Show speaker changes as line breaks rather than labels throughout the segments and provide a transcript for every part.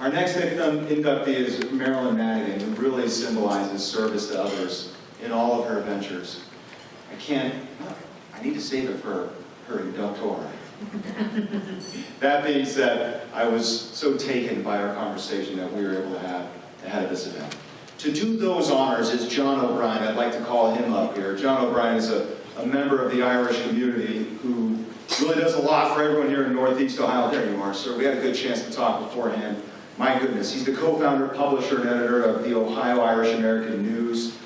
Our next inductee is Marilyn Madigan, who really symbolizes service to others in all of her adventures. I need to save it for her inductor. That being said, I was so taken by our conversation that we were able to have ahead of this event. To do those honors is John O'Brien. I'd like to call him up here. John O'Brien is a member of the Irish community who really does a lot for everyone here in Northeast Ohio. There you are, sir. We had a good chance to talk beforehand. My goodness, he's the co-founder, publisher, and editor of the Ohio Irish American News.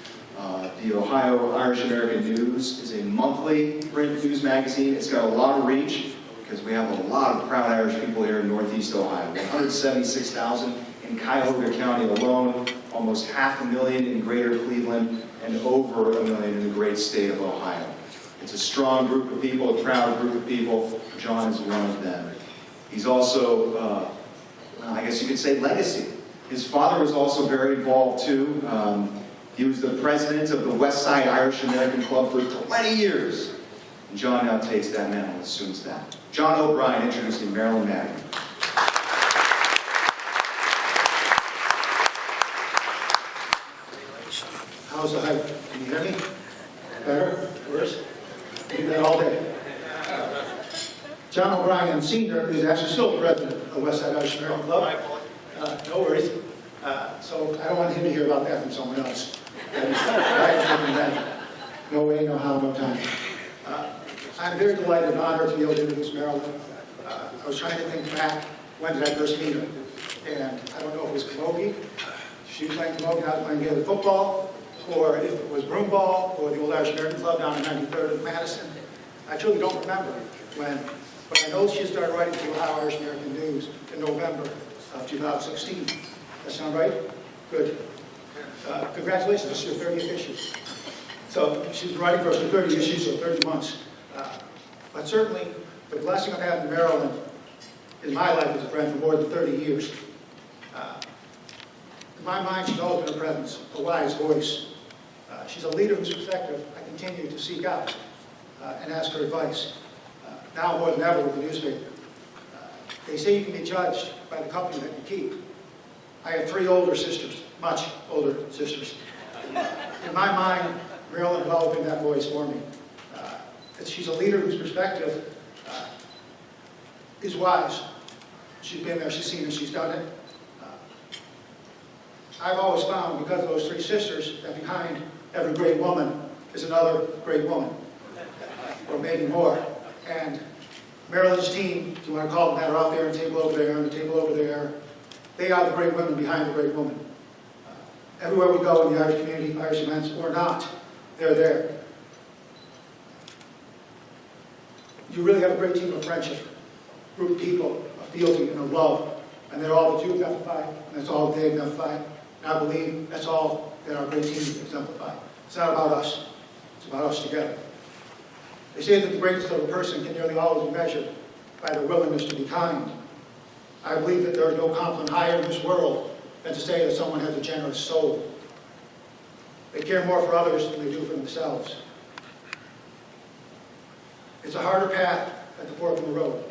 The Ohio Irish American News is a monthly print news magazine. It's got a lot of reach because we have a lot of proud Irish people here in Northeast Ohio. 176,000 in Cuyahoga County alone, almost 500,000 in greater Cleveland, and over 1 million in the great state of Ohio. It's a strong group of people, a proud group of people. John is one of them. He's also, well, I guess you could say legacy. His father was also very involved too. He was the president of the West Side Irish American Club for 20 years. And John now takes that mantle and assumes that. John O'Brien introducing Marilyn Madigan.
How's the hype? Can you hear me? Better? Worse? I do that all day. John O'Brien, Sr., is actually still the president of West Side Irish American Club. No worries. So I don't want him to hear about that from someone else. No way, no how, no time. I'm very delighted and honored to be able to introduce Marilyn. I was trying to think back, when did I first meet her? And I don't know if it was camogie. She was playing camogie, I was playing Gaelic football, or if it was broom ball, or the Old Irish American Club down in 93rd and Madison. I truly don't remember when, but I know she started writing for the Ohio Irish American News in November of 2016. That sound right? Good. Congratulations, this is your 30th issue. So she's been writing for us for 30 issues, so 30 months. But certainly, the blessing of having Marilyn in my life as a friend for more than 30 years. In my mind, she's always been a presence, a wise voice. She's a leader whose perspective I continue to seek out and ask her advice. Now more than ever with the newspaper. They say you can be judged by the company that you keep. I have 3 older sisters, much older sisters. In my mind, Marilyn has always been that voice for me. She's a leader whose perspective is wise. She's been there, she's seen it, she's done it. I've always found, because of those 3 sisters, that behind every great woman is another great woman, or maybe more. And Marilyn's team, if you want to call them that, are out there on the table over there, on the table over there. They are the great women behind the great woman. Everywhere we go in the Irish community, Irish events or not, they're there. You really have a great team of friendship, group of people, of fealty and of love, and they're all that you exemplify, and that's all that they exemplify. And I believe that's all that our great team exemplify. It's not about us, it's about us together. They say that the greatness of a person can nearly always be measured by their willingness to be kind. I believe that there is no compliment higher in this world than to say that someone has a generous soul. They care more for others than they do for themselves. It's a harder path at the fork in the road,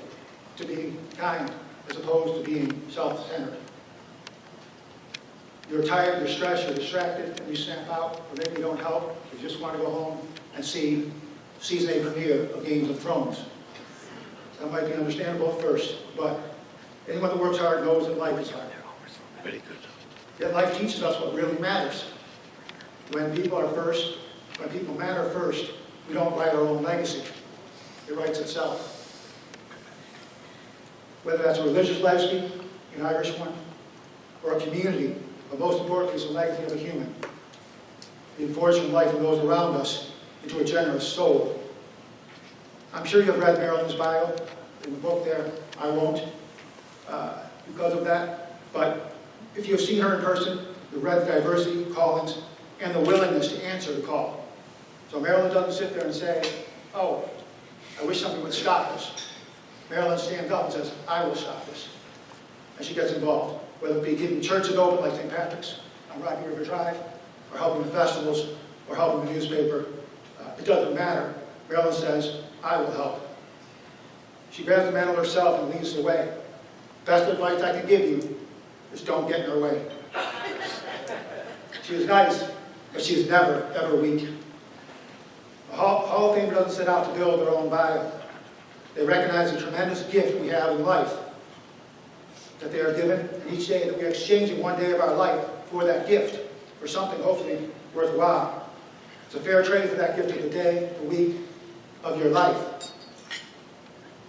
to be kind as opposed to being self-centered. You're tired, you're stressed, you're distracted, and you snap out, or maybe you don't help. You just want to go home and see season 8 premiere of Games of Thrones. That might be understandable at first, but anyone that works hard knows that life is hard.
Very good.
Yet life teaches us what really matters. When people are first, when people matter first, we don't write our own legacy. It writes itself. Whether that's a religious legacy, an Irish one, or a community, but most importantly, it's a legacy of a human. The enforcing life of those around us into a generous soul. I'm sure you've read Marilyn's bio in the book there. I won't because of that. But if you've seen her in person, you've read the diversity, callings, and the willingness to answer the call. So Marilyn doesn't sit there and say, oh, I wish something would stop this. Marilyn stands up and says, I will stop this. And she gets involved, whether it be keeping churches open like St. Patrick's on Rocky River Drive, or helping with festivals, or helping the newspaper. It doesn't matter. Marilyn says, I will help. She bears the mantle herself and leads the way. Best advice I can give you Just don't get in her way. She is nice, but she is never, ever weak. A Hall of Famer doesn't set out to build their own bio. They recognize the tremendous gift we have in life that they are given, and each day that we are exchanging one day of our life for that gift, for something hopefully worthwhile. It's a fair trade for that gift of the day, the week, of your life.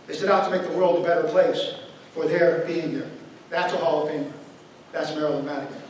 They set out to make the world a better place for their being here. That's a Hall of Famer. That's Marilyn Madigan.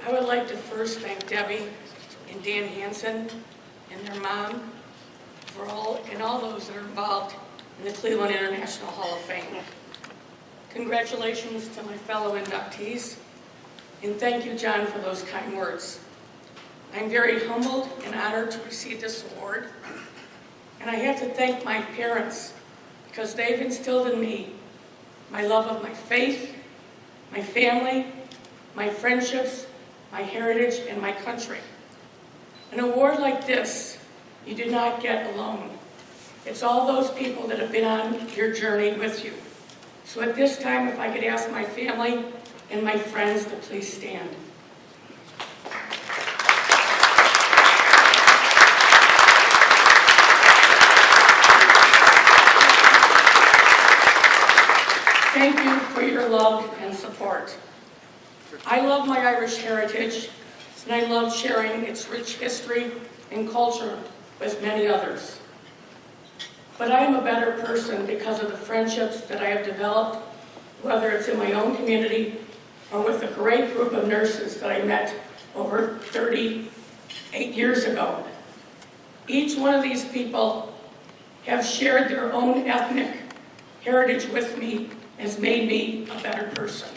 I would like to first thank Debbie and Dan Hansen and their mom for all those that are involved in the Cleveland International Hall of Fame. Congratulations to my fellow inductees, and thank you, John, for those kind words. I'm very humbled and honored to receive this award, and I have to thank my parents because they've instilled in me my love of my faith, my family, my friendships, my heritage, and my country. An award like this, you do not get alone. It's all those people that have been on your journey with you. So at this time, if I could ask my family and my friends to please stand. Thank you for your love and support. I love my Irish heritage, and I love sharing its rich history and culture with many others. But I am a better person because of the friendships that I have developed, whether it's in my own community or with a great group of nurses that I met over 38 years ago. Each one of these people have shared their own ethnic heritage with me, has made me a better person.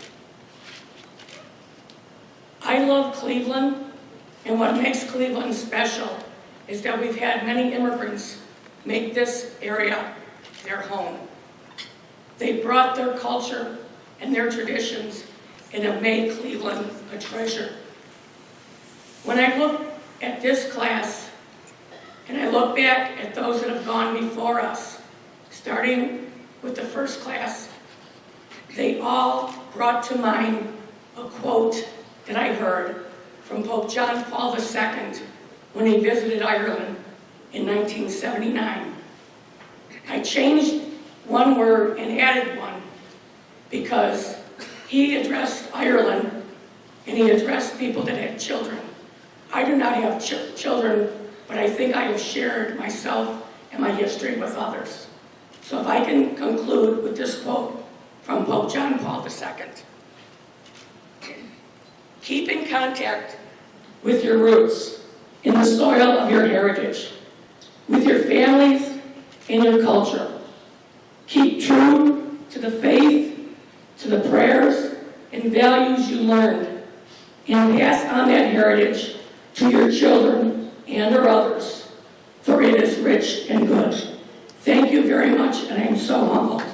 I love Cleveland, and what makes Cleveland special is that we've had many immigrants make this area their home. They brought their culture and their traditions and have made Cleveland a treasure. When I look at this class, and I look back at those that have gone before us, starting with the first class, they all brought to mind a quote that I heard from Pope John Paul II when he visited Ireland in 1979. I changed one word and added one because he addressed Ireland and he addressed people that had children. I do not have children, but I think I have shared myself and my history with others. So if I can conclude with this quote from Pope John Paul II. Keep in contact with your roots in the soil of your heritage, with your families and your culture. Keep true to the faith, to the prayers and values you learned, and pass on that heritage to your children and or others, for it is rich and good. Thank you very much, and I am so humbled.